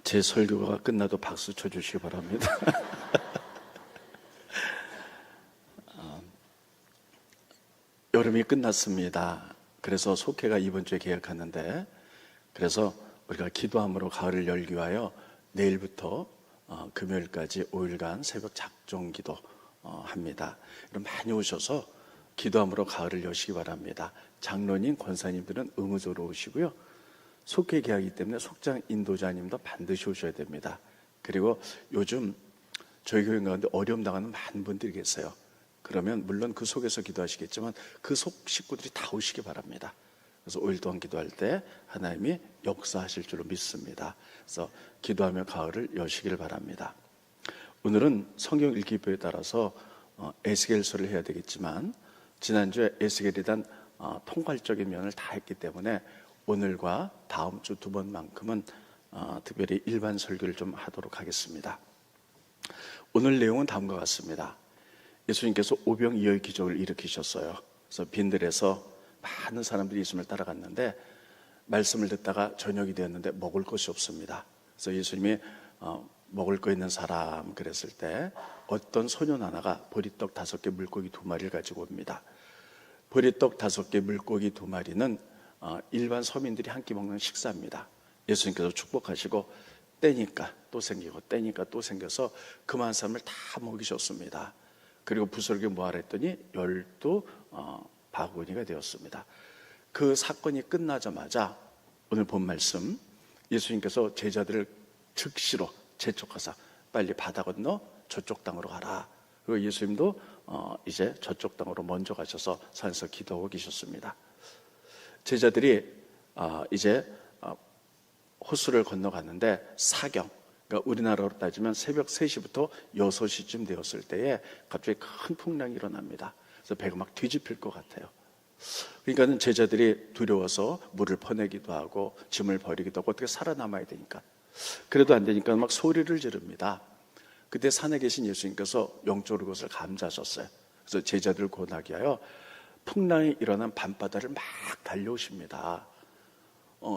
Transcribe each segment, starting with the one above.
제 설교가 끝나도 박수 쳐주시기 바랍니다. 여름이 끝났습니다. 그래서 속회가 이번 주에 개학하는데, 그래서 우리가 기도함으로 가을을 열기 위하여 내일부터 금요일까지 5일간 새벽 작정기도 합니다. 여러분 많이 오셔서 기도함으로 가을을 여시기 바랍니다. 장로님, 권사님들은 의무적으로 오시고요. 속회 개학이기 때문에 속장 인도자님도 반드시 오셔야 됩니다. 그리고 요즘 저희 교회 가운데 어려움 당하는 많은 분들이 계세요. 그러면 물론 그 속에서 기도하시겠지만 그 속 식구들이 다 오시기 바랍니다. 그래서 5일 동안 기도할 때 하나님이 역사하실 줄로 믿습니다. 그래서 기도하며 가을을 여시길 바랍니다. 오늘은 성경 읽기표에 따라서 에스겔서를 해야 되겠지만, 지난주에 에스겔에 대한 통괄적인 면을 다 했기 때문에 오늘과 다음 주 두 번만큼은 특별히 일반 설교를 좀 하도록 하겠습니다. 오늘 내용은 다음과 같습니다. 예수님께서 오병이어의 기적을 일으키셨어요. 그래서 빈들에서 많은 사람들이 예수님을 따라갔는데, 말씀을 듣다가 저녁이 되었는데 먹을 것이 없습니다. 그래서 예수님이 먹을 거 있는 사람 그랬을 때 어떤 소년 하나가 보리떡 5개 물고기 2마리를 가지고 옵니다. 보리떡 5개 물고기 2마리는 일반 서민들이 한 끼 먹는 식사입니다. 예수님께서 축복하시고 떼니까 또 생기고 떼니까 또 생겨서 그만 사람을 다 먹이셨습니다. 그리고 부스러기 모아라 했더니 12바구니가 되었습니다. 그 사건이 끝나자마자 오늘 본 말씀, 예수님께서 제자들을 즉시로 재촉하사 빨리 바다 건너 저쪽 땅으로 가라. 그리고 예수님도 이제 저쪽 땅으로 먼저 가셔서 산에서 기도하고 계셨습니다. 제자들이 이제 호수를 건너갔는데 사경, 그러니까 우리나라로 따지면 새벽 3시부터 6시쯤 되었을 때에 갑자기 큰 풍랑이 일어납니다. 그래서 배가 막 뒤집힐 것 같아요. 그러니까 제자들이 두려워서 물을 퍼내기도 하고 짐을 버리기도 하고 어떻게 살아남아야 되니까, 그래도 안 되니까 막 소리를 지릅니다. 그때 산에 계신 예수님께서 영적으로 그것을 감지하셨어요. 그래서 제자들을 권하게 하여 풍랑이 일어난 밤바다를 막 달려오십니다.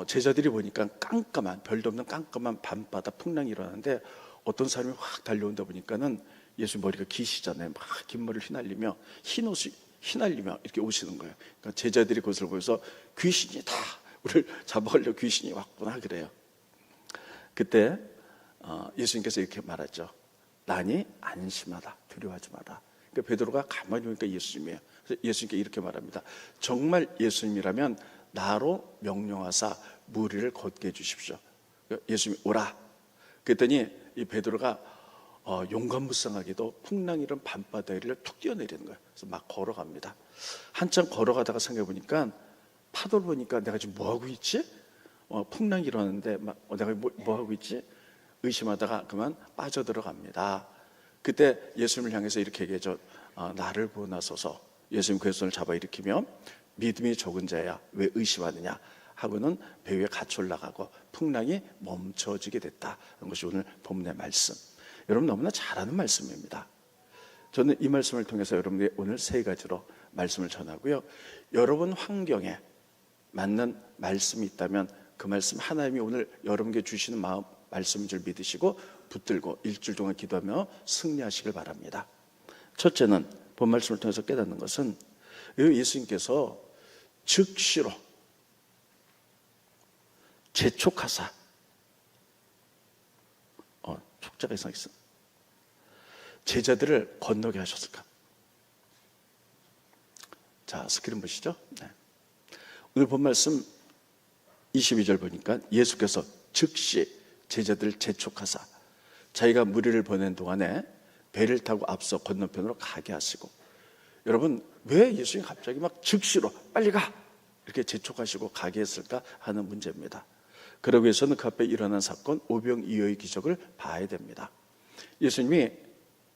제자들이 보니까 깜깜한, 별도 없는 깜깜한 밤바다 풍랑이 일어나는데 어떤 사람이 확 달려온다 보니까는 예수 머리가 기시잖아요. 막 긴 머리를 휘날리며 흰 옷이 휘날리며 이렇게 오시는 거예요. 그러니까 제자들이 그것을 보여서 귀신이다, 우리를 잡아가려고 귀신이 왔구나 그래요. 그때 예수님께서 이렇게 말하죠. 나니 안심하다, 두려워하지 마라. 그러니까 베드로가 가만히 보니까 예수님이에요. 그래서 예수님께 이렇게 말합니다. 정말 예수님이라면 나로 명령하사 무리를 걷게 해주십시오. 예수님이 오라. 그랬더니 이 베드로가 용감무쌍하게도 풍랑이 이런 밤바다를 툭 뛰어내리는 거예요. 그래서 막 걸어갑니다. 한참 걸어가다가 생각해보니까 파도를 보니까 내가 지금 뭐하고 있지? 풍랑이 일어나는데 내가 뭐하고 있지? 의심하다가 그만 빠져들어갑니다. 그때 예수님을 향해서 이렇게 얘기하죠. 나를 구원하소서. 예수님 그 손을 잡아 일으키며 믿음이 적은 자야 왜 의심하느냐 하고는 배 위에 같이 올라가고 풍랑이 멈춰지게 됐다. 그런 것이 오늘 본문의 말씀. 여러분 너무나 잘하는 말씀입니다. 저는 이 말씀을 통해서 여러분들이 오늘 3가지로 말씀을 전하고요. 여러분 환경에 맞는 말씀이 있다면 그 말씀 하나님이 오늘 여러분에게 주시는 말씀인 줄 믿으시고 붙들고 일주일 동안 기도하며 승리하시길 바랍니다. 첫째는 본 말씀을 통해서 깨닫는 것은 예수님께서 즉시로 재촉하사, 촉자가 이상했어. 제자들을 건너게 하셨을까? 자, 스크린 보시죠. 네. 오늘 본 말씀 22절 보니까 예수께서 즉시 제자들을 재촉하사 자기가 무리를 보낸 동안에 배를 타고 앞서 건너편으로 가게 하시고, 여러분 왜 예수님이 갑자기 막 즉시로 빨리 가 이렇게 재촉하시고 가게 했을까 하는 문제입니다. 그러기 위해서는 그 앞에 일어난 사건 오병이어의 기적을 봐야 됩니다. 예수님이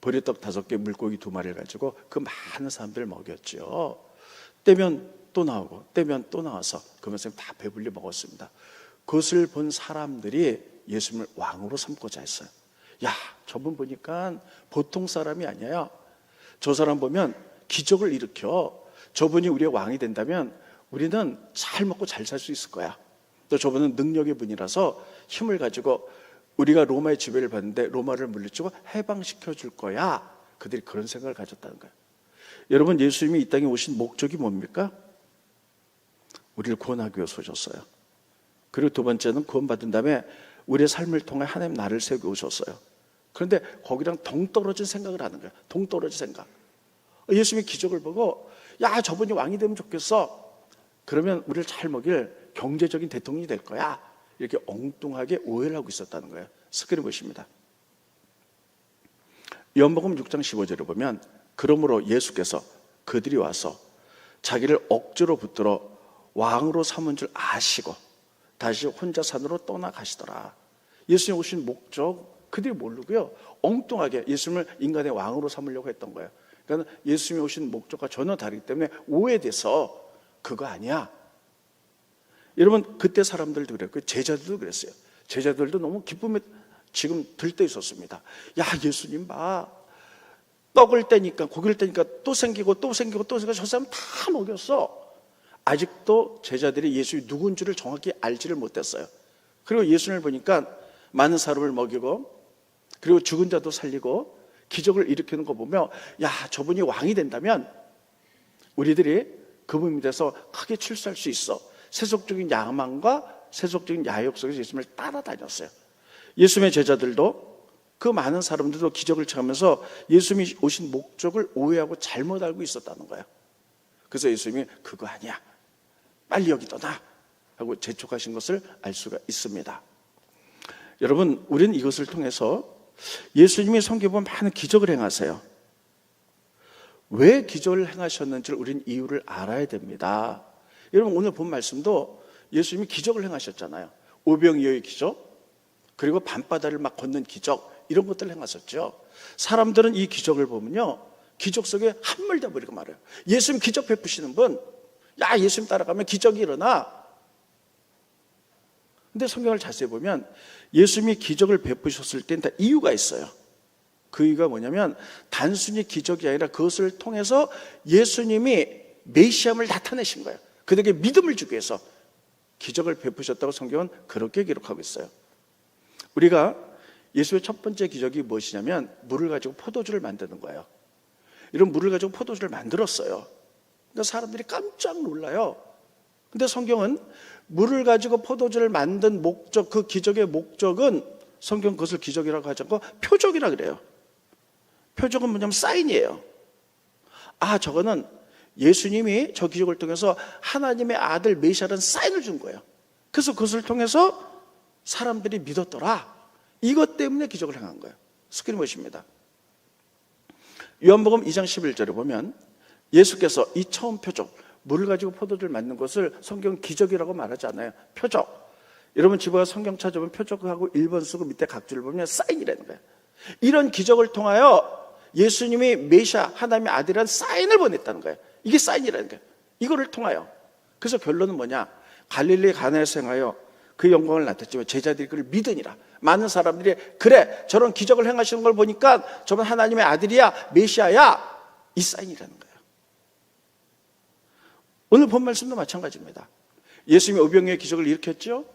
보리떡 5개 물고기 2마리를 가지고 그 많은 사람들을 먹였죠. 떼면 또 나오고 떼면 또 나와서 그러면서 다 배불리 먹었습니다. 그것을 본 사람들이 예수님을 왕으로 삼고자 했어요. 야, 저분 보니까 보통 사람이 아니에요. 저 사람 보면 기적을 일으켜. 저분이 우리의 왕이 된다면 우리는 잘 먹고 잘 살 수 있을 거야. 또 저분은 능력의 분이라서 힘을 가지고 우리가 로마의 지배를 받는데 로마를 물리치고 해방시켜 줄 거야. 그들이 그런 생각을 가졌다는 거예요. 여러분, 예수님이 이 땅에 오신 목적이 뭡니까? 우리를 구원하기 위해서 오셨어요. 그리고 두 번째는 구원받은 다음에 우리의 삶을 통해 하나님 나를 세우고 오셨어요. 그런데 거기랑 동떨어진 생각을 하는 거예요. 동떨어진 생각. 예수님이 기적을 보고 야, 저분이 왕이 되면 좋겠어. 그러면 우리를 잘 먹일 경제적인 대통령이 될 거야. 이렇게 엉뚱하게 오해를 하고 있었다는 거예요. 스크린 보십니다. 요한복음 6장 15절에 보면 그러므로 예수께서 그들이 와서 자기를 억지로 붙들어 왕으로 삼은 줄 아시고 다시 혼자 산으로 떠나가시더라. 예수님 오신 목적 그들이 모르고요, 엉뚱하게 예수님을 인간의 왕으로 삼으려고 했던 거예요. 그러니까 예수님이 오신 목적과 전혀 다르기 때문에 오해돼서 그거 아니야. 여러분, 그때 사람들도 그랬고 제자들도 그랬어요. 제자들도 너무 기쁨에 지금 들떠 있었습니다. 야, 예수님 봐, 떡을 떼니까 고기를 떼니까 또 생기고 또 생기고 또 생기고 저 사람 다 먹였어. 아직도 제자들이 예수님이 누군지를 정확히 알지를 못했어요. 그리고 예수님을 보니까 많은 사람을 먹이고 그리고 죽은 자도 살리고 기적을 일으키는 거 보면 야, 저분이 왕이 된다면 우리들이 그분에 대해서 크게 출세할 수 있어. 세속적인 야망과 세속적인 야욕 속에서 예수님을 따라다녔어요. 예수님의 제자들도 그 많은 사람들도 기적을 청하면서 예수님이 오신 목적을 오해하고 잘못 알고 있었다는 거예요. 그래서 예수님이 그거 아니야, 빨리 여기 떠나 하고 재촉하신 것을 알 수가 있습니다. 여러분, 우리는 이것을 통해서 예수님이 성경에 보면 많은 기적을 행하세요. 왜 기적을 행하셨는지를 우리는 이유를 알아야 됩니다. 여러분, 오늘 본 말씀도 예수님이 기적을 행하셨잖아요. 오병이어의 기적, 그리고 밤바다를 막 걷는 기적, 이런 것들을 행하셨죠. 사람들은 이 기적을 보면요, 기적 속에 함몰돼 버리고 말아요. 예수님 기적 베푸시는 분, 야, 예수님 따라가면 기적이 일어나. 근데 성경을 자세히 보면 예수님이 기적을 베푸셨을 때는 다 이유가 있어요. 그 이유가 뭐냐면 단순히 기적이 아니라 그것을 통해서 예수님이 메시아임을 나타내신 거예요. 그들에게 믿음을 주기 위해서 기적을 베푸셨다고 성경은 그렇게 기록하고 있어요. 우리가 예수의 첫 번째 기적이 무엇이냐면 물을 가지고 포도주를 만드는 거예요. 이런 물을 가지고 포도주를 만들었어요. 그러니까 사람들이 깜짝 놀라요. 근데 성경은 물을 가지고 포도주를 만든 목적, 그 기적의 목적은 성경 그것을 기적이라고 하지 않고 표적이라 그래요. 표적은 뭐냐면 사인이에요. 아, 저거는 예수님이 저 기적을 통해서 하나님의 아들 메시아라는 사인을 준 거예요. 그래서 그것을 통해서 사람들이 믿었더라. 이것 때문에 기적을 행한 거예요. 스크린 보십니다. 요한복음 2장 11절에 보면 예수께서 이 처음 표적, 물을 가지고 포도주를 만든 것을 성경은 기적이라고 말하지 않아요. 표적. 여러분, 집에 가서 성경 찾아보면 표적하고 1번 쓰고 밑에 각주를 보면 사인이라는 거예요. 이런 기적을 통하여 예수님이 메시아, 하나님의 아들이라는 사인을 보냈다는 거예요. 이게 사인이라는 거예요. 이거를 통하여. 그래서 결론은 뭐냐? 갈릴리 가나에서 행하여 그 영광을 나타냈지만 제자들이 그를 믿으니라. 많은 사람들이 그래, 저런 기적을 행하시는 걸 보니까 저건 하나님의 아들이야, 메시아야, 이 사인이라는 거예요. 오늘 본 말씀도 마찬가지입니다. 예수님이 오병이어의 기적을 일으켰죠.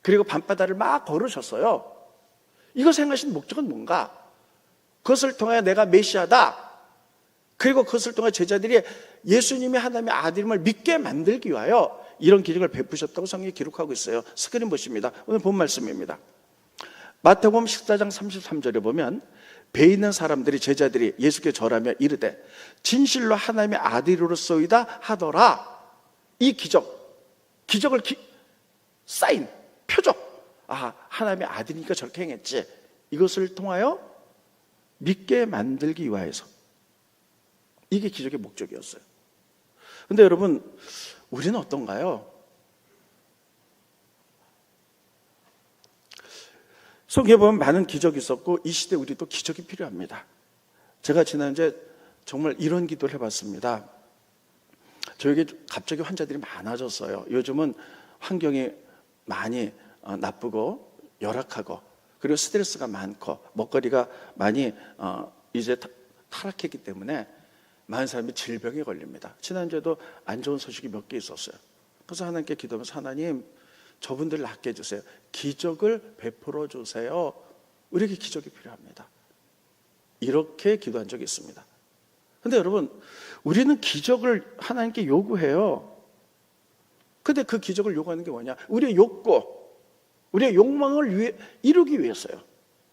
그리고 밤바다를 막 걸으셨어요. 이것을 행하신 목적은 뭔가? 그것을 통해 내가 메시아다. 그리고 그것을 통해 제자들이 예수님이 하나님의 아들임을 믿게 만들기 위하여 이런 기적을 베푸셨다고 성경이 기록하고 있어요. 스크린 보십니다. 오늘 본 말씀입니다. 마태복음 14장 33절에 보면 배에 있는 사람들이, 제자들이 예수께 절하며 이르되 진실로 하나님의 아들이로소이다 하더라. 이 기적을 사인, 표적. 아, 하나님의 아들이니까 저렇게 행했지. 이것을 통하여 믿게 만들기 위하여서. 이게 기적의 목적이었어요. 근데 여러분, 우리는 어떤가요? 성경에 보면 많은 기적이 있었고 이 시대에 우리도 기적이 필요합니다. 제가 지난주에 정말 이런 기도를 해봤습니다. 저에게 갑자기 환자들이 많아졌어요. 요즘은 환경이 많이 나쁘고 열악하고 그리고 스트레스가 많고 먹거리가 많이 이제 타락했기 때문에 많은 사람이 질병에 걸립니다. 지난주에도 안 좋은 소식이 몇 개 있었어요. 그래서 하나님께 기도하면서 하나님, 저분들 낫게 해주세요. 기적을 베풀어 주세요. 우리에게 기적이 필요합니다. 이렇게 기도한 적이 있습니다. 근데 여러분, 우리는 기적을 하나님께 요구해요. 근데 그 기적을 요구하는 게 뭐냐? 우리의 욕구, 우리의 욕망을 이루기 위해서요.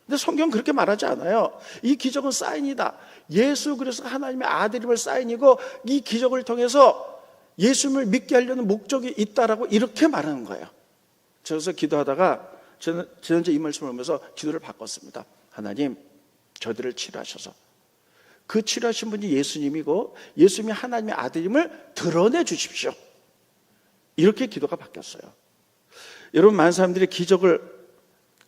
근데 성경은 그렇게 말하지 않아요. 이 기적은 사인이다. 예수 그리스도가 하나님의 아들임을 사인이고, 이 기적을 통해서 예수님을 믿게 하려는 목적이 있다라고 이렇게 말하는 거예요. 그래서 기도하다가 저는 지난주에 이 말씀을 보면서 기도를 바꿨습니다. 하나님, 저들을 치료하셔서 그 치료하신 분이 예수님이고 예수님이 하나님의 아들임을 드러내 주십시오. 이렇게 기도가 바뀌었어요. 여러분, 많은 사람들이 기적을,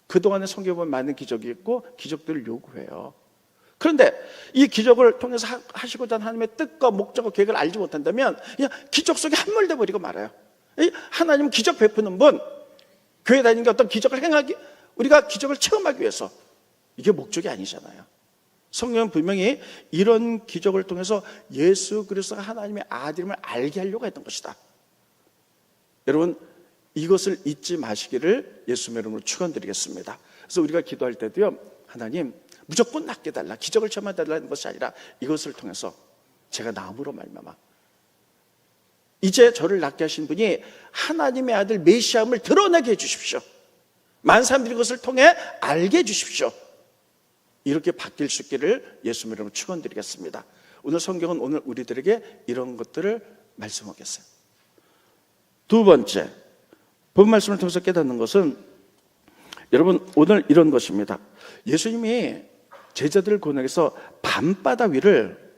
그동안에 성경에 보면 많은 기적이 있고 기적들을 요구해요. 그런데 이 기적을 통해서 하시고자 하는 하나님의 뜻과 목적과 계획을 알지 못한다면 그냥 기적 속에 함몰돼 버리고 말아요. 하나님은 기적 베푸는 분, 교회 다니는 게 어떤 기적을 행하기, 우리가 기적을 체험하기 위해서, 이게 목적이 아니잖아요. 성경은 분명히 이런 기적을 통해서 예수 그리스도가 하나님의 아들임을 알게 하려고 했던 것이다. 여러분, 이것을 잊지 마시기를 예수님의 이름으로 축원드리겠습니다. 그래서 우리가 기도할 때도요, 하나님 무조건 낫게 달라, 기적을 체험해 달라는 것이 아니라 이것을 통해서 제가 나음으로 말미암아 이제 저를 낫게 하신 분이 하나님의 아들 메시아임을 드러내게 해주십시오. 많은 사람들이 그것을 통해 알게 해주십시오. 이렇게 바뀔 수 있기를 예수님의 이름으로 축원드리겠습니다. 오늘 성경은 오늘 우리들에게 이런 것들을 말씀하겠어요. 두 번째, 본 말씀을 통해서 깨닫는 것은, 여러분, 오늘 이런 것입니다. 예수님이 제자들을 고난해서 밤바다 위를,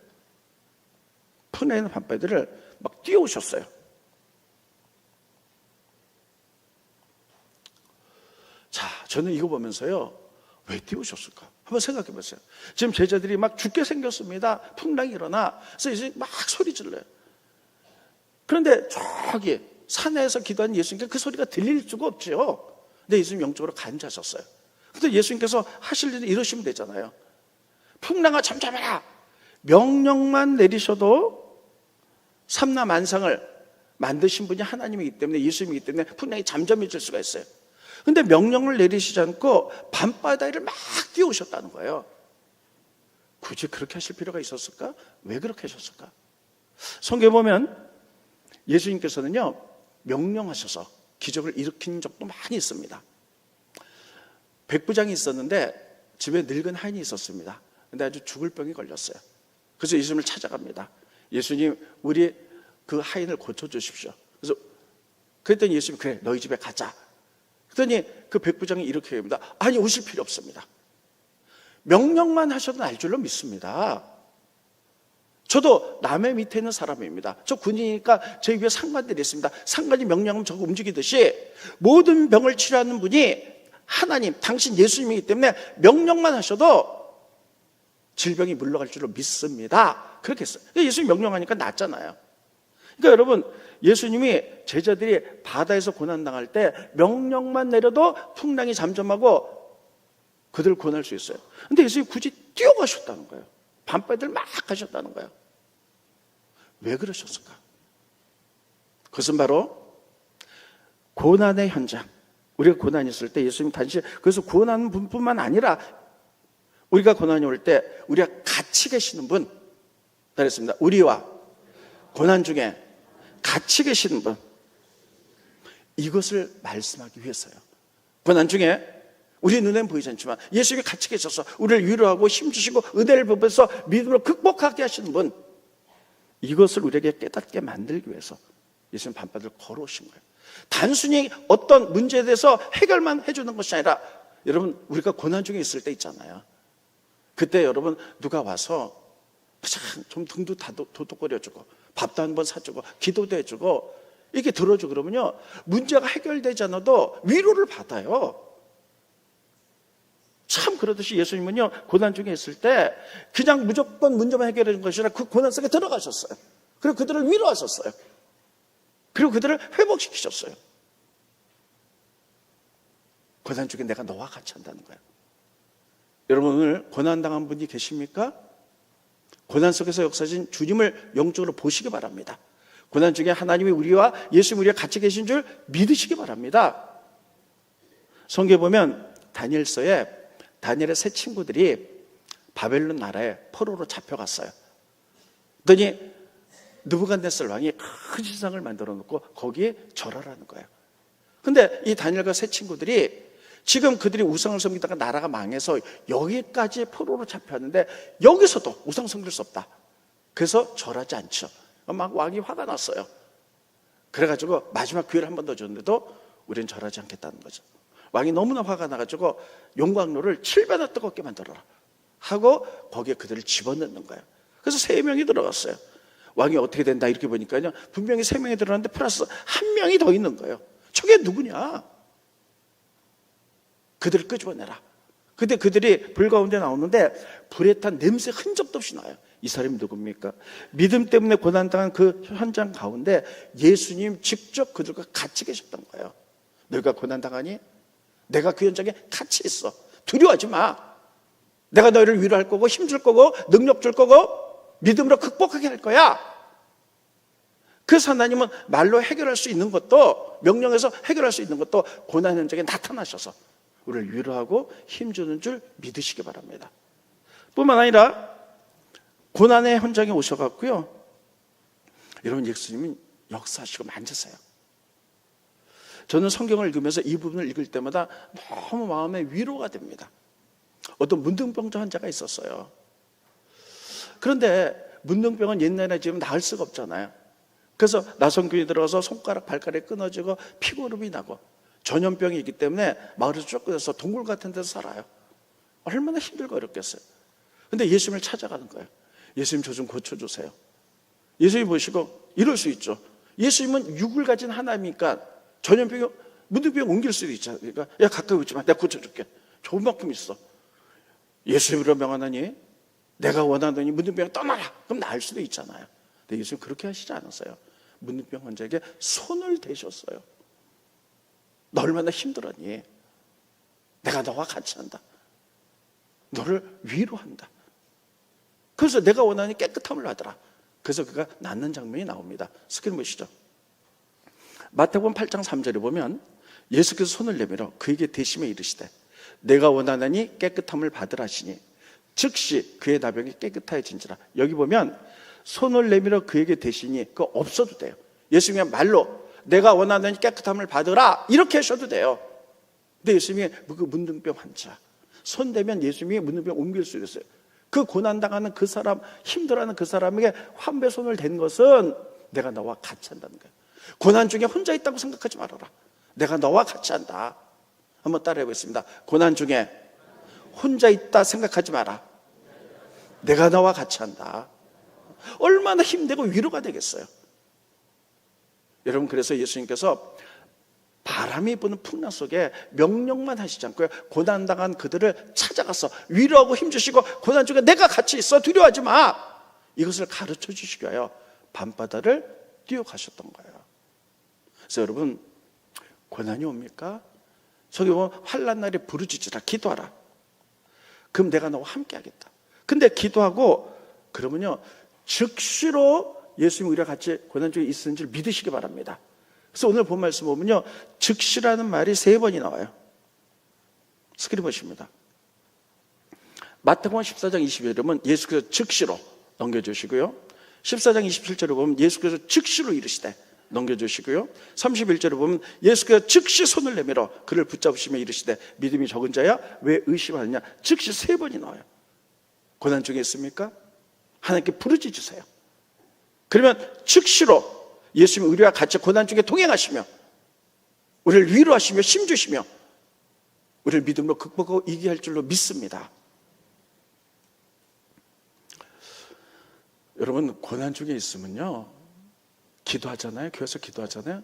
푸네 있는 밤바다를 막 뛰어오셨어요. 자, 저는 이거 보면서요, 왜 뛰어오셨을까? 한번 생각해 보세요. 지금 제자들이 막 죽게 생겼습니다. 풍랑이 일어나. 그래서 예수님이 막 소리 질러요. 그런데 저기 산에서 기도하는 예수님께 그 소리가 들릴 수가 없죠. 근데 예수님 영적으로 간자하셨어요. 근데 예수님께서 하실 일은 이러시면 되잖아요. 풍랑아 잠잠해라. 명령만 내리셔도 삼라만상을 만드신 분이 하나님이기 때문에, 예수님이기 때문에 풍랑이 잠잠해질 수가 있어요. 근데 명령을 내리시지 않고 밤바다를 막 뛰어오셨다는 거예요. 굳이 그렇게 하실 필요가 있었을까? 왜 그렇게 하셨을까? 성경에 보면 예수님께서는요, 명령하셔서 기적을 일으킨 적도 많이 있습니다. 백부장이 있었는데 집에 늙은 하인이 있었습니다. 근데 아주 죽을 병이 걸렸어요. 그래서 예수님을 찾아갑니다. 예수님, 우리 그 하인을 고쳐주십시오. 그래서 그랬더니 예수님이, 그래, 너희 집에 가자. 그랬더니 그 백부장이 이렇게 합니다. 아니, 오실 필요 없습니다. 명령만 하셔도 날 줄로 믿습니다. 저도 남의 밑에 있는 사람입니다. 저 군인이니까 제 위에 상관들이 있습니다. 상관이 명령하면 저거 움직이듯이 모든 병을 치료하는 분이 하나님, 당신 예수님이기 때문에 명령만 하셔도 질병이 물러갈 줄로 믿습니다. 그렇게 했어요. 예수님 명령하니까 낫잖아요. 그러니까 여러분, 예수님이 제자들이 바다에서 고난당할 때 명령만 내려도 풍랑이 잠잠하고 그들을 구원할 수 있어요. 근데 예수님이 굳이 뛰어가셨다는 거예요. 밤바다를 막 가셨다는 거예요. 왜 그러셨을까? 그것은 바로 고난의 현장, 우리가 고난이 있을 때 예수님 단지 그래서 구원하는 분뿐만 아니라 우리가 고난이 올 때 우리가 같이 계시는 분, 그랬습니다. 우리와 고난 중에 같이 계시는 분, 이것을 말씀하기 위해서요. 고난 중에 우리 눈엔 보이지 않지만 예수님이 같이 계셔서 우리를 위로하고 힘주시고 은혜를 베풀어서 믿음으로 극복하게 하시는 분, 이것을 우리에게 깨닫게 만들기 위해서 예수님 밤바다를 걸어오신 거예요. 단순히 어떤 문제에 대해서 해결만 해주는 것이 아니라, 여러분, 우리가 고난 중에 있을 때 있잖아요. 그때 여러분, 누가 와서 좀 등도 도둑거려주고 밥도 한번 사주고 기도도 해주고 이렇게 들어주고 그러면요, 문제가 해결되지 않아도 위로를 받아요. 참 그러듯이 예수님은요, 고난 중에 있을 때 그냥 무조건 문제만 해결해 준 것이 아니라 그 고난 속에 들어가셨어요. 그리고 그들을 위로하셨어요. 그리고 그들을 회복시키셨어요. 고난 중에 내가 너와 같이 한다는 거예요. 여러분, 오늘 고난당한 분이 계십니까? 고난 속에서 역사하신 주님을 영적으로 보시기 바랍니다. 고난 중에 하나님이 우리와 예수님 우리와 같이 계신 줄 믿으시기 바랍니다. 성경에 보면 다니엘서에 다니엘의 세 친구들이 바벨론 나라에 포로로 잡혀갔어요. 그러더니 느부갓네살 왕이 큰 신상을 만들어 놓고 거기에 절하라는 거예요. 근데 이 다니엘과 세 친구들이 지금 그들이 우상을 섬기다가 나라가 망해서 여기까지 포로로 잡혔는데 여기서도 우상 섬길 수 없다. 그래서 절하지 않죠. 막 왕이 화가 났어요. 그래가지고 마지막 기회를 한 번 더 줬는데도 우리는 절하지 않겠다는 거죠. 왕이 너무나 화가 나가지고 용광로를 7배나 뜨겁게 만들어라 하고 거기에 그들을 집어넣는 거예요. 그래서 3명이 들어갔어요. 왕이 어떻게 된다 이렇게 보니까요, 분명히 3명이 들어갔는데 플러스 1명이 더 있는 거예요. 저게 누구냐? 그들을 끄집어내라. 근데 그들이 불 가운데 나오는데 불에 탄 냄새 흔적도 없이 나요. 이 사람이 누굽니까? 믿음 때문에 고난당한 그 현장 가운데 예수님 직접 그들과 같이 계셨던 거예요. 너희가 고난당하니? 내가 그 현장에 같이 있어. 두려워하지 마. 내가 너희를 위로할 거고 힘줄 거고 능력 줄 거고 믿음으로 극복하게 할 거야. 그래서 하나님은 말로 해결할 수 있는 것도, 명령해서 해결할 수 있는 것도 고난 현장에 나타나셔서 우리를 위로하고 힘주는 줄 믿으시기 바랍니다. 뿐만 아니라 고난의 현장에 오셔갖고요, 여러분 예수님은 역사하시고 만지세요. 저는 성경을 읽으면서 이 부분을 읽을 때마다 너무 마음에 위로가 됩니다. 어떤 문둥병자 환자가 있었어요. 그런데 문둥병은 옛날에 지금 나을 수가 없잖아요. 그래서 나성균이 들어가서 손가락 발가락이 끊어지고 피고름이 나고 전염병이 있기 때문에 마을에서 쫓겨나서 동굴 같은 데서 살아요. 얼마나 힘들고 어렵겠어요. 근데 예수님을 찾아가는 거예요. 예수님 저 좀 고쳐주세요. 예수님 보시고 이럴 수 있죠. 예수님은 육을 가진 하나님이니까 전염병이 문둥병 옮길 수도 있잖아요. 그러니까 야 가까이 오지 마, 내가 고쳐줄게. 좋은 만큼 있어. 예수님으로 명하나니 내가 원하더니 문둥병 떠나라. 그럼 나을 수도 있잖아요. 근데 예수님 그렇게 하시지 않았어요. 문둥병 환자에게 손을 대셨어요. 너 얼마나 힘들었니? 내가 너와 같이 한다. 너를 위로한다. 그래서 내가 원하는 깨끗함을 받으라. 그래서 그가 낫는 장면이 나옵니다. 스크린 보시죠. 마태복음 8장 3절에 보면 예수께서 손을 내밀어 그에게 대심에 이르시되 내가 원하나니 깨끗함을 받으라 하시니 즉시 그의 나병이 깨끗하여진지라. 여기 보면 손을 내밀어 그에게 대시니 그거 없어도 돼요. 예수님이 말로 내가 원하는 깨끗함을 받으라 이렇게 하셔도 돼요. 근데 예수님이 그 문둥병 환자 손 대면 예수님이 문둥병 옮길 수 있어요. 그 고난당하는 그 사람, 힘들어하는 그 사람에게 환배 손을 댄 것은 내가 너와 같이 한다는 거예요. 고난 중에 혼자 있다고 생각하지 말아라. 내가 너와 같이 한다. 한번 따라해 보겠습니다. 고난 중에 혼자 있다 생각하지 마라. 내가 너와 같이 한다. 얼마나 힘들고 위로가 되겠어요. 여러분, 그래서 예수님께서 바람이 부는 풍랑 속에 명령만 하시지 않고요, 고난당한 그들을 찾아가서 위로하고 힘주시고 고난 중에 내가 같이 있어, 두려워하지 마, 이것을 가르쳐 주시기 위하여 밤바다를 뛰어가셨던 거예요. 그래서 여러분, 고난이 옵니까? 저기 보면 환난 날에 부르짖으라, 기도하라. 그럼 내가 너와 함께 하겠다. 근데 기도하고 그러면요 즉시로 예수님 우리와 같이 고난 중에 있는 줄 믿으시기 바랍니다. 그래서 오늘 본 말씀 보면요 즉시라는 말이 3번이 나와요. 스크린 보십니다. 마태복음 14장 20절에 보면 예수께서 즉시로 넘겨주시고요, 14장 27절에 보면 예수께서 즉시로 이르시되 넘겨주시고요, 31절에 보면 예수께서 즉시 손을 내밀어 그를 붙잡으시며 이르시되 믿음이 적은 자야 왜 의심하느냐. 즉시 3번이 나와요. 고난 중에 있습니까? 하나님께 부르짖으세요. 그러면 즉시로 예수님이 우리와 같이 고난 중에 동행하시며 우리를 위로하시며 힘주시며 우리를 믿음으로 극복하고 이기게 할 줄로 믿습니다. 여러분, 고난 중에 있으면요 기도하잖아요. 교회에서 기도하잖아요.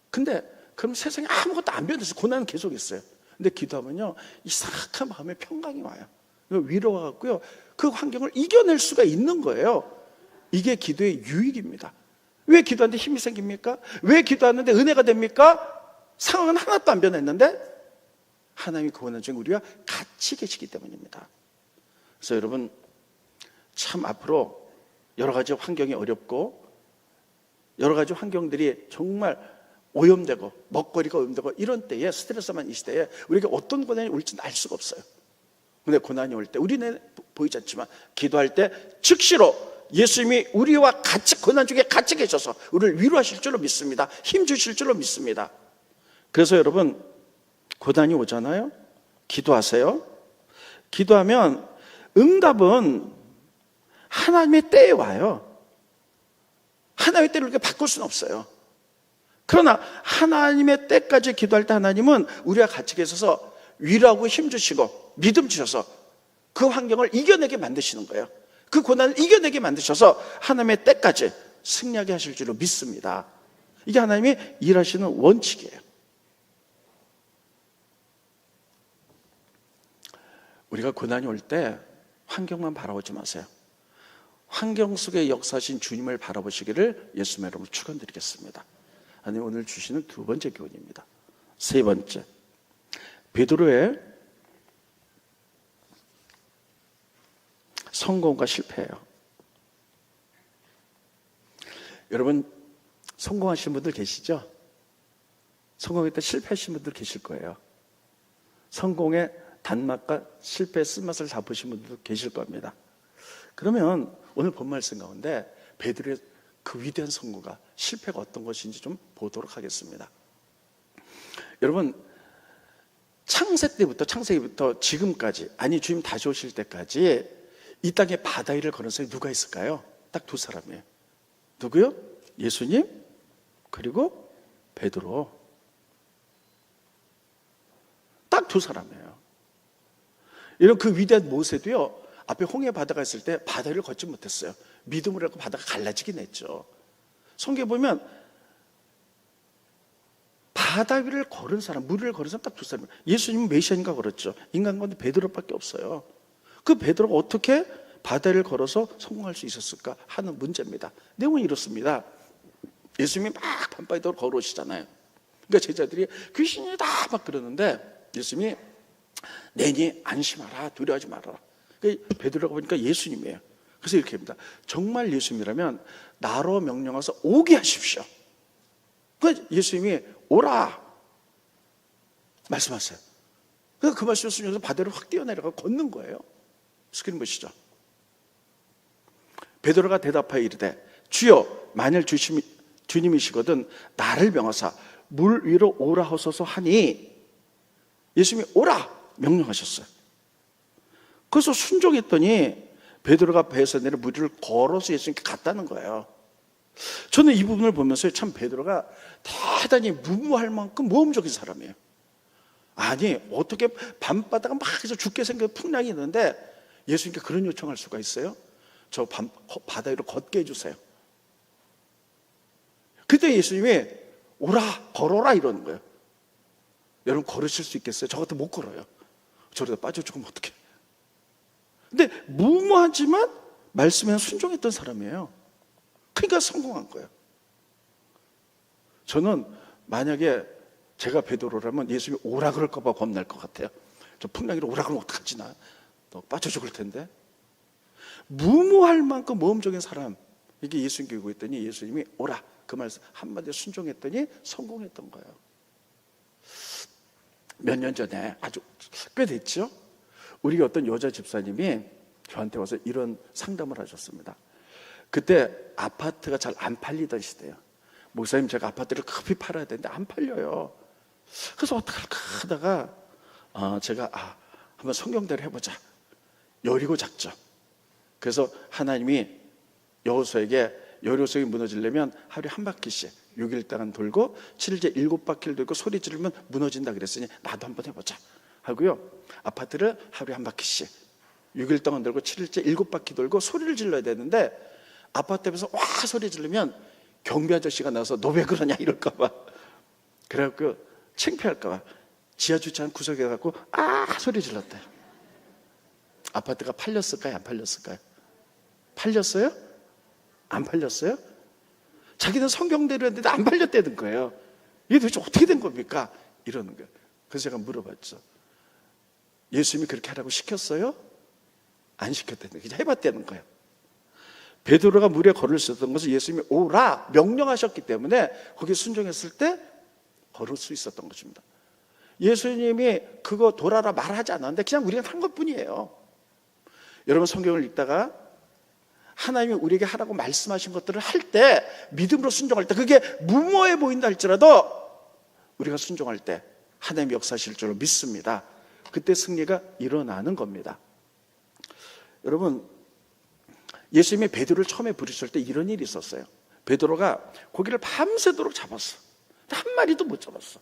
근데 그럼 세상에 아무것도 안 변해서 고난은 계속 있어요. 근데 기도하면요 이상한 마음에 평강이 와요. 위로가 갖고요 그 환경을 이겨낼 수가 있는 거예요. 이게 기도의 유익입니다. 왜 기도하는데 힘이 생깁니까? 왜 기도하는데 은혜가 됩니까? 상황은 하나도 안 변했는데 하나님이 그 고난 중에 우리와 같이 계시기 때문입니다. 그래서 여러분, 참 앞으로 여러 가지 환경이 어렵고 여러 가지 환경들이 정말 오염되고 먹거리가 오염되고 이런 때에, 스트레스만 이 시대에 우리에게 어떤 고난이 올지는 알 수가 없어요. 근데 고난이 올 때 우리는 보이지 않지만 기도할 때 즉시로 예수님이 우리와 같이 고난 중에 같이 계셔서 우리를 위로하실 줄로 믿습니다. 힘 주실 줄로 믿습니다. 그래서 여러분, 고난이 오잖아요. 기도하세요. 기도하면 응답은 하나님의 때에 와요. 하나님의 때를 이렇게 바꿀 수는 없어요. 그러나 하나님의 때까지 기도할 때 하나님은 우리와 같이 계셔서 위로하고 힘주시고 믿음 주셔서 그 환경을 이겨내게 만드시는 거예요. 그 고난을 이겨내게 만드셔서 하나님의 때까지 승리하게 하실 줄로 믿습니다. 이게 하나님이 일하시는 원칙이에요. 우리가 고난이 올 때 환경만 바라보지 마세요. 환경 속에 역사하신 주님을 바라보시기를 예수님의 이름으로 축원드리겠습니다. 하나님 오늘 주시는 두 번째 교훈입니다. 세 번째, 베드로의 성공과 실패예요. 여러분, 성공하신 분들 계시죠? 성공했다 실패하신 분들 계실 거예요. 성공의 단맛과 실패의 쓴맛을 잡으신 분들도 계실 겁니다. 그러면 오늘 본 말씀 가운데 베드로의 그 위대한 성공과 실패가 어떤 것인지 좀 보도록 하겠습니다. 여러분, 창세기부터 지금까지, 아니 주님 다시 오실 때까지 이 땅에 바다 위를 걸은 사람이 누가 있을까요? 딱 두 사람이에요. 누구요? 예수님 그리고 베드로. 딱 두 사람이에요. 이런 그 위대한 모세도요, 앞에 홍해 바다가 있을 때 바다 위를 걷지 못했어요. 믿음으로 하고 바다가 갈라지긴 했죠. 성경에 보면 바다 위를 걸은 사람, 물 위를 걸은 사람 딱 두 사람이에요. 예수님은 메시아인가 걸었죠. 인간 가운데 베드로밖에 없어요. 그 베드로가 어떻게 바다를 걸어서 성공할 수 있었을까 하는 문제입니다. 내용은 이렇습니다. 예수님이 막 밤바다로 걸어오시잖아요. 그러니까 제자들이 귀신이다 막 그러는데 예수님이 내니 안심하라, 두려워하지 말아라. 그러니까 베드로가 보니까 예수님이에요. 그래서 이렇게 합니다. 정말 예수님이라면 나로 명령해서 오게 하십시오. 그러니까 예수님이 오라 말씀하세요. 그래서 그 말씀을 순종해서 바다를 확 뛰어내려가 걷는 거예요. 스크린 보시죠. 베드로가 대답하여 이르되 주여, 만일 주님이시거든 나를 명하사 물 위로 오라 하소서 하니, 예수님이 오라 명령하셨어요. 그래서 순종했더니 베드로가 배에서 내려 물 위를 걸어서 예수님께 갔다는 거예요. 저는 이 부분을 보면서 참 베드로가 대단히 무모할 만큼 모험적인 사람이에요. 아니 어떻게 밤바다가 막 해서 죽게 생겨 풍랑이 있는데 예수님께 그런 요청할 수가 있어요? 저 바다 위로 걷게 해주세요. 그때 예수님이 오라 걸어라 이러는 거예요. 여러분 걸으실 수 있겠어요? 저 같으면 못 걸어요. 저러다 빠져 죽으면 어떡해. 근데 무모하지만 말씀에 순종했던 사람이에요. 그러니까 성공한 거예요. 저는 만약에 제가 베드로라면 예수님이 오라 그럴까 봐 겁날 것 같아요. 저 풍랑이로 오라 그러면 어떡하지, 나 빠져 죽을 텐데. 무모할 만큼 모험적인 사람, 이게 예수님께 요구했더니 예수님이 오라 그 말씀 한마디에 순종했더니 성공했던 거예요. 몇 년 전에, 아주 꽤 됐죠, 우리 어떤 여자 집사님이 저한테 와서 이런 상담을 하셨습니다. 그때 아파트가 잘 안 팔리던 시대예요. 목사님, 제가 아파트를 급히 팔아야 되는데 안 팔려요. 그래서 어떡할까 하다가 제가 한번 성경대로 해보자. 여리고 작죠. 그래서 하나님이 여호수아에게 여리고성이 무너지려면 하루에 한 바퀴씩 6일 동안 돌고 7일째 7바퀴를 돌고 소리 지르면 무너진다 그랬으니 나도 한번 해보자 하고요, 아파트를 하루에 한 바퀴씩 6일 동안 돌고 7일째 7바퀴 돌고 소리를 질러야 되는데, 아파트 앞에서 와 소리 지르면 경비 아저씨가 나와서 너 왜 그러냐 이럴까봐, 그래갖고 창피할까봐 지하 주차장 구석에 가갖고 소리 질렀대요. 아파트가 팔렸을까요? 안 팔렸을까요? 팔렸어요? 안 팔렸어요? 자기는 성경대로 했는데 안 팔렸다는 거예요. 이게 도대체 어떻게 된 겁니까? 이러는 거예요. 그래서 제가 물어봤죠. 예수님이 그렇게 하라고 시켰어요? 안 시켰다는 거예요. 그냥 해봤다는 거예요. 베드로가 물에 걸을 수 있었던 것은 예수님이 오라 명령하셨기 때문에 거기에 순종했을 때 걸을 수 있었던 것입니다. 예수님이 그거 돌아라 말하지 않았는데 그냥 우리가 한 것뿐이에요. 여러분 성경을 읽다가 하나님이 우리에게 하라고 말씀하신 것들을 할 때, 믿음으로 순종할 때, 그게 무모해 보인다 할지라도 우리가 순종할 때 하나님이 역사하실 줄로 믿습니다. 그때 승리가 일어나는 겁니다. 여러분, 예수님이 베드로를 처음에 부르실 때 이런 일이 있었어요. 베드로가 고기를 밤새도록 잡았어. 한 마리도 못 잡았어.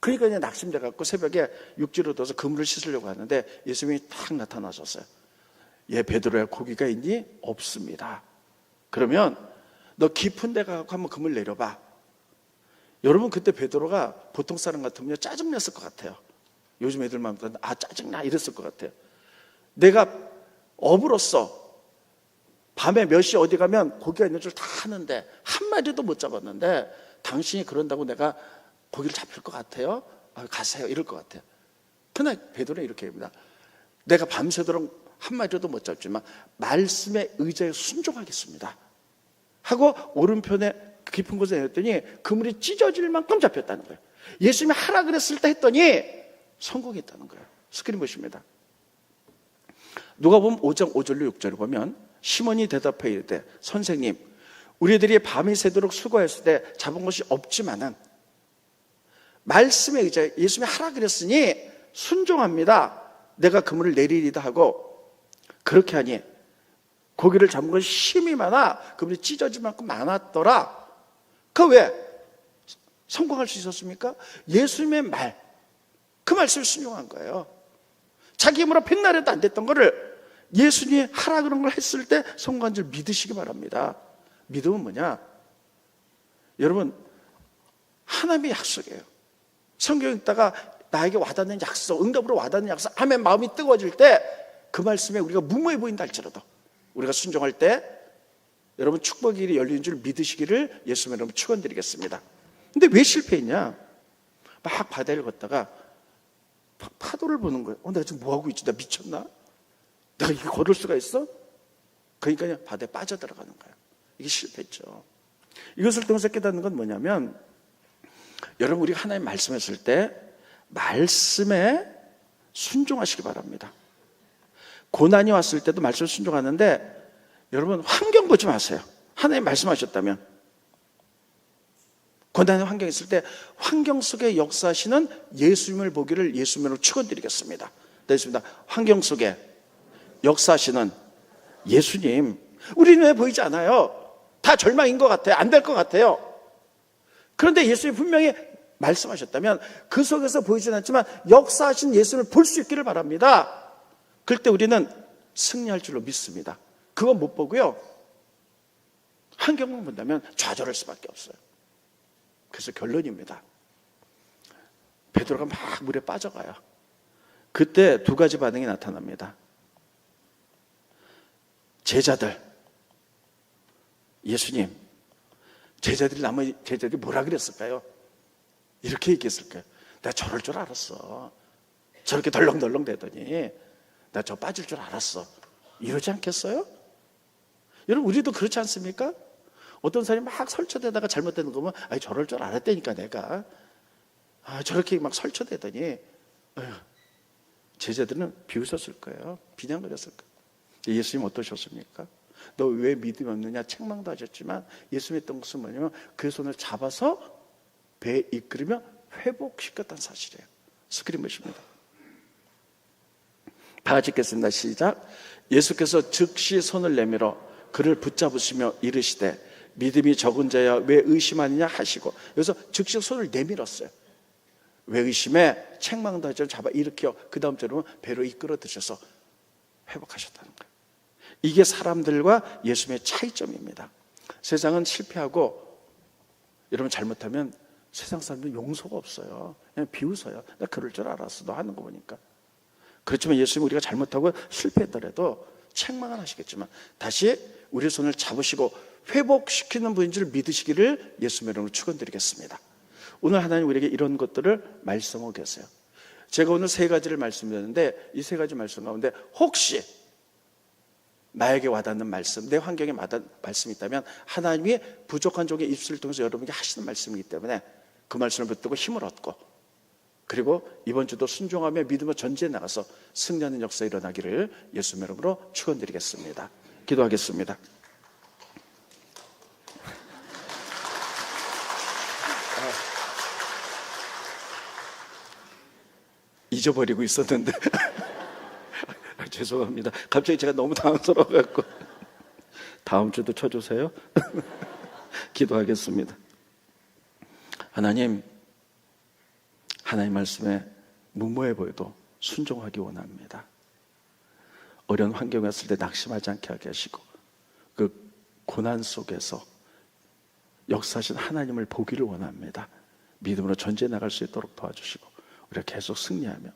그러니까 이제 낙심돼 갖고 새벽에 육지로 둬서 그물을 씻으려고 하는데 예수님이 딱 나타나셨어요. 얘 베드로야, 고기가 있니? 없습니다. 그러면 너 깊은 데 가서 한번 그물 내려봐. 여러분, 그때 베드로가 보통 사람 같으면 짜증냈을 것 같아요. 요즘 애들만 보면 짜증나 이랬을 것 같아요. 내가 어부로서 밤에 몇 시 어디 가면 고기가 있는 줄 다 아는데 한 마리도 못 잡았는데 당신이 그런다고 내가 고기를 잡힐 것 같아요? 가세요 이럴 것 같아요. 그러나 베드로는 이렇게 합니다. 내가 밤새도록 한 마리도 못 잡지만 말씀에 의지하여 순종하겠습니다 하고 오른편에 깊은 곳에 내렸더니 그물이 찢어질 만큼 잡혔다는 거예요. 예수님이 하라 그랬을 때 했더니 성공했다는 거예요. 스크린 보십니다. 누가복음 5장 5절로 6절을 보면 시몬이 대답해 이르되 선생님, 우리들이 밤이 새도록 수고했을 때 잡은 것이 없지만은 말씀에 의지하여 예수님이 하라 그랬으니 순종합니다. 내가 그물을 내리리다 하고 그렇게 하니 고기를 잡은 것이 힘이 많아 그물이 찢어질 만큼 많았더라. 그 왜 성공할 수 있었습니까? 예수님의 말, 그 말씀을 순종한 거예요. 자기 힘으로 백날 해도 안 됐던 거를 예수님이 하라 그런 걸 했을 때 성공한 줄 믿으시기 바랍니다. 믿음은 뭐냐? 여러분, 하나님의 약속이에요. 성경 읽다가 나에게 와닿는 약속, 응답으로 와닿는 약속, 아멘 마음이 뜨거워질 때 그 말씀에 우리가 무모해 보인다 할지라도 우리가 순종할 때 여러분 축복의 길이 열리는 줄 믿으시기를 예수님 여러분 축원드리겠습니다. 근데 왜 실패했냐? 막 바다를 걷다가 파도를 보는 거예요. 내가 지금 뭐하고 있지? 나 미쳤나? 내가 이렇게 걸을 수가 있어? 그러니까 바다에 빠져들어가는 거예요. 이게 실패했죠. 이것을 통해서 깨닫는 건 뭐냐면 여러분, 우리가 하나님 말씀했을 때 말씀에 순종하시기 바랍니다. 고난이 왔을 때도 말씀에 순종하는데 여러분, 환경 보지 마세요. 하나님 말씀하셨다면 고난의 환경이 있을 때 환경 속에 역사하시는 예수님을 보기를 예수님으로 축원드리겠습니다. 됐습니다. 환경 속에 역사하시는 예수님, 우리는 왜 보이지 않아요? 다 절망인 것 같아요. 안 될 것 같아요. 그런데 예수님이 분명히 말씀하셨다면 그 속에서 보이진 않지만 역사하신 예수님을 볼 수 있기를 바랍니다. 그럴 때 우리는 승리할 줄로 믿습니다. 그건 못 보고요, 환경만 본다면 좌절할 수밖에 없어요. 그래서 결론입니다. 베드로가 막 물에 빠져가요. 그때 두 가지 반응이 나타납니다. 제자들, 예수님, 제자들이 나머지 제자들이 뭐라 그랬을까요? 이렇게 얘기했을까요? 내가 저럴 줄 알았어. 저렇게 덜렁덜렁 대더니 나 저 빠질 줄 알았어. 이러지 않겠어요? 여러분, 우리도 그렇지 않습니까? 어떤 사람이 막 설쳐대다가 잘못되는 거 보면 저럴 줄 알았다니까 내가. 저렇게 막 설쳐대더니 제자들은 비웃었을 거예요. 비난거렸을 거예요. 예수님 어떠셨습니까? 너 왜 믿음이 없느냐 책망도 하셨지만 예수님 했던 것은 뭐냐면 그 손을 잡아서 배에 이끌으며 회복시켰다는 사실이에요. 스크린 보십니다. 다 같이 읽겠습니다. 시작. 예수께서 즉시 손을 내밀어 그를 붙잡으시며 이르시되 믿음이 적은 자야 왜 의심하느냐 하시고, 여기서 즉시 손을 내밀었어요. 왜 의심해? 책망도 하죠. 잡아 일으켜 그 다음 절은 배로 이끌어 드셔서 회복하셨다는 거예요. 이게 사람들과 예수님의 차이점입니다. 세상은 실패하고 여러분 잘못하면 세상 사람들은 용서가 없어요. 그냥 비웃어요. 나 그럴 줄 알았어. 너 하는 거 보니까. 그렇지만 예수님, 우리가 잘못하고 실패했더라도 책망은 하시겠지만 다시 우리 손을 잡으시고 회복시키는 분인 줄 믿으시기를 예수님의 이름으로 축원드리겠습니다. 오늘 하나님 우리에게 이런 것들을 말씀하고 계세요. 제가 오늘 세 가지를 말씀드렸는데 이 세 가지 말씀 가운데 혹시 나에게 와닿는 말씀, 내 환경에 와닿는 말씀이 있다면 하나님이 부족한 종의 입술을 통해서 여러분에게 하시는 말씀이기 때문에 그 말씀을 붙들고 힘을 얻고, 그리고 이번 주도 순종하며 믿음으로 전지에 나가서 승리하는 역사 일어나기를 예수님의 이름으로 축원드리겠습니다. 기도하겠습니다. 잊어버리고 있었는데 죄송합니다. 갑자기 제가 너무 당황스러워갖고 다음 주도 쳐주세요. 기도하겠습니다. 하나님 말씀에 무모해 보여도 순종하기 원합니다. 어려운 환경에 왔을 때 낙심하지 않게 하게 하시고, 그 고난 속에서 역사하신 하나님을 보기를 원합니다. 믿음으로 전지에 나갈 수 있도록 도와주시고, 우리가 계속 승리하며,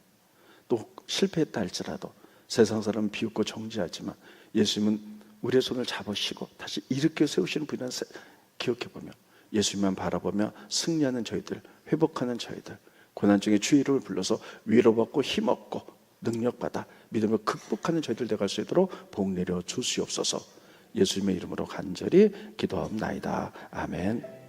또 실패했다 할지라도 세상 사람은 비웃고 정죄하지만 예수님은 우리의 손을 잡으시고 다시 일으켜 세우시는 분이라는 기억해보며, 예수님만 바라보며 승리하는 저희들, 회복하는 저희들, 고난 중에 주의 이름을 불러서 위로받고 힘없고 능력받아 믿음을 극복하는 저희들 되갈 수 있도록 복 내려 주시옵소서. 예수님의 이름으로 간절히 기도하옵나이다. 아멘.